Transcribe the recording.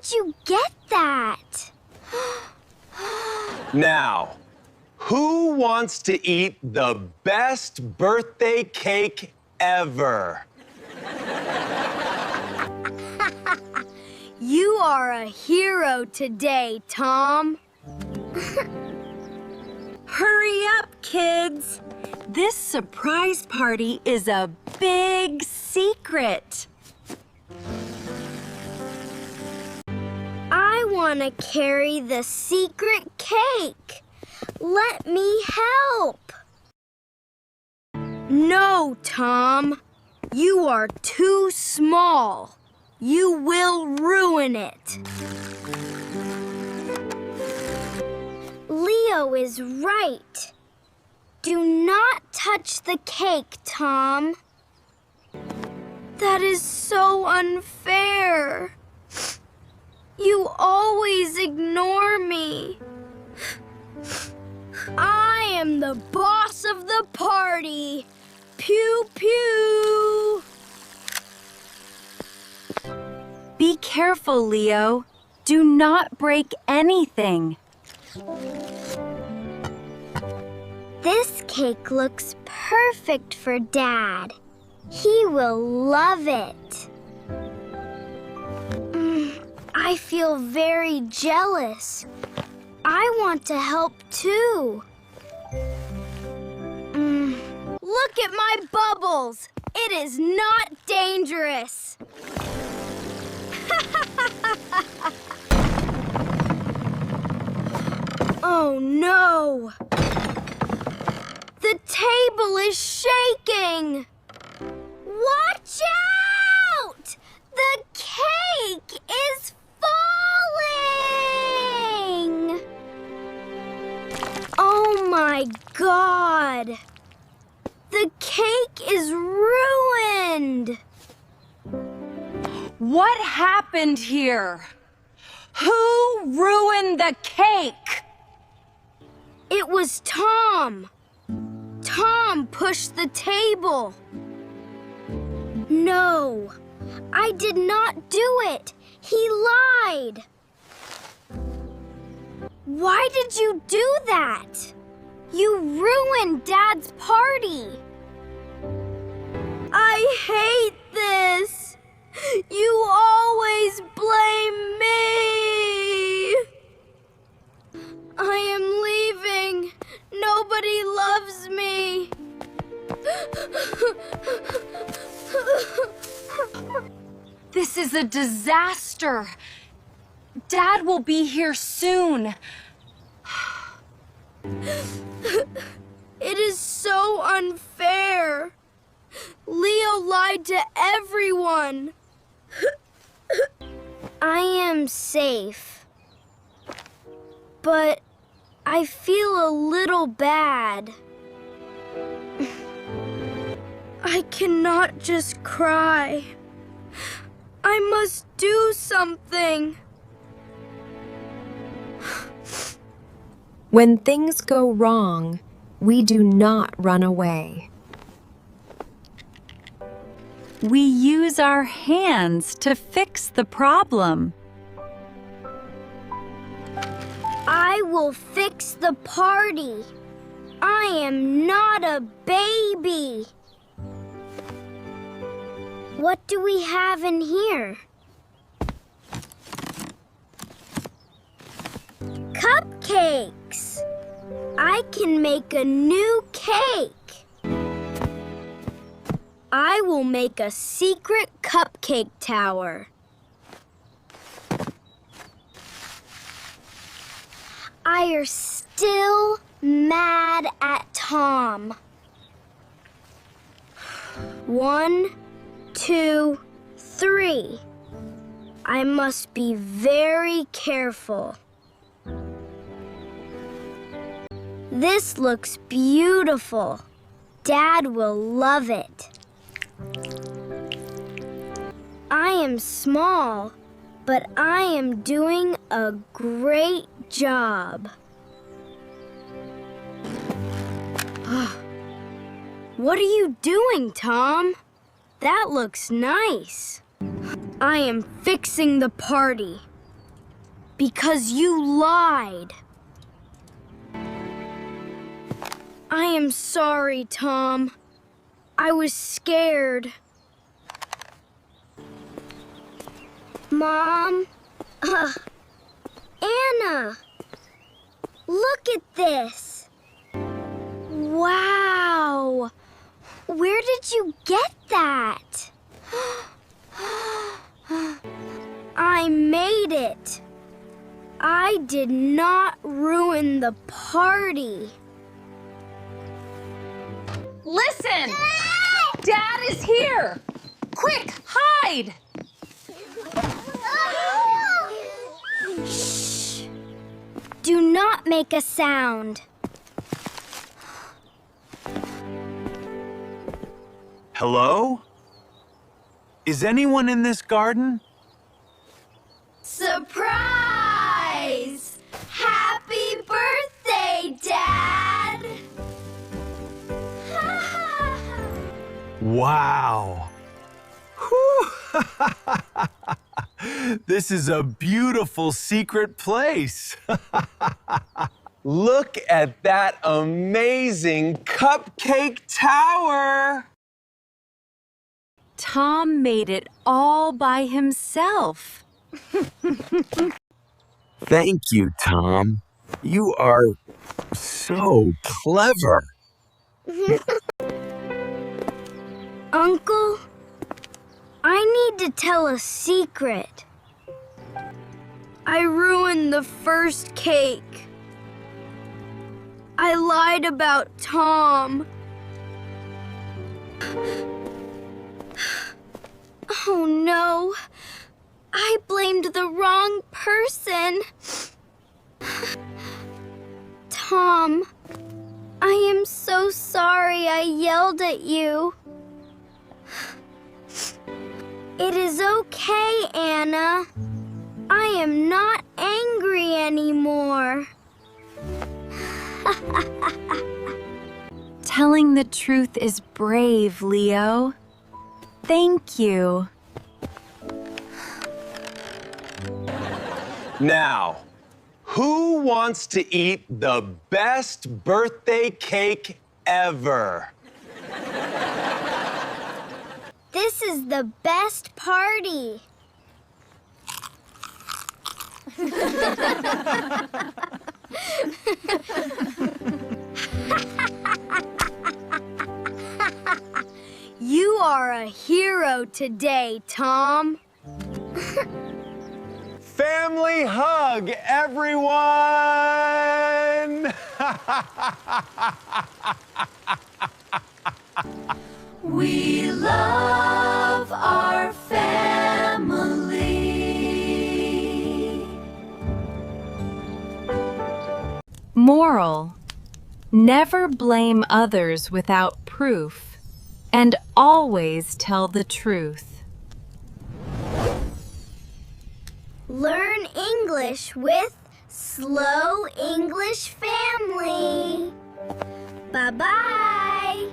did you get that? Now, who wants to eat the best birthday cake ever? You are a hero today, Tom. Hurry up, kids. This surprise party is a big secret. I want to carry the secret cake. Let me help. No, Tom. You are too small. You will ruin it. Leo is right. Do not touch the cake, Tom. That is so unfair. You always ignore me. I am the boss of the party. Pew, pew. Be careful, Leo. Do not break anything. This cake looks perfect for Dad. He will love it. I feel very jealous. I want to help too. Look at my bubbles. It is not dangerous. Oh no! The table is shaking! Watch out! The cake is falling! Oh my God! The cake is ruined! What happened here? Who ruined the cake? It was Tom. Tom pushed the table. No, I did not do it. He lied. Why did you do that? You ruined Dad's party. I hate this. You always blame me. I am leaving. Nobody loves me. This is a disaster. Dad will be here soon. It is so unfair. Leo lied to everyone. I am safe. But I feel a little bad. I cannot just cry. I must do something. When things go wrong, we do not run away. We use our hands to fix the problem. I will fix the party. I am not a baby. What do we have in here? Cupcakes. I can make a new cake. I will make a secret cupcake tower. I are still mad at Tom. 1, 2, 3. I must be very careful. This looks beautiful. Dad will love it. I am small, but I am doing a great job. What are you doing, Tom? That looks nice. I am fixing the party. Because you lied. I am sorry, Tom. I was scared. Mom? Anna! Look at this! Wow! Where did you get that? I made it. I did not ruin the party. Listen! Dad is here! Quick, hide! Shh! Do not make a sound. Hello? Is anyone in this garden? Surprise! Happy birthday, Dad! Wow. Whew. This is a beautiful secret place. Look at that amazing cupcake tower. Tom made it all by himself. Thank you, Tom. You are so clever. Uncle, I need to tell a secret. I ruined the first cake. I lied about Tom. Oh no, I blamed the wrong person. Tom, I am so sorry I yelled at you. It is okay, Anna. I am not angry anymore. Telling the truth is brave, Leo. Thank you. Now, who wants to eat the best birthday cake ever? This is the best party. You are a hero today, Tom. Family hug, everyone! We love our family. Moral: never blame others without proof, and always tell the truth. Learn English with Slow English Family. Bye-bye.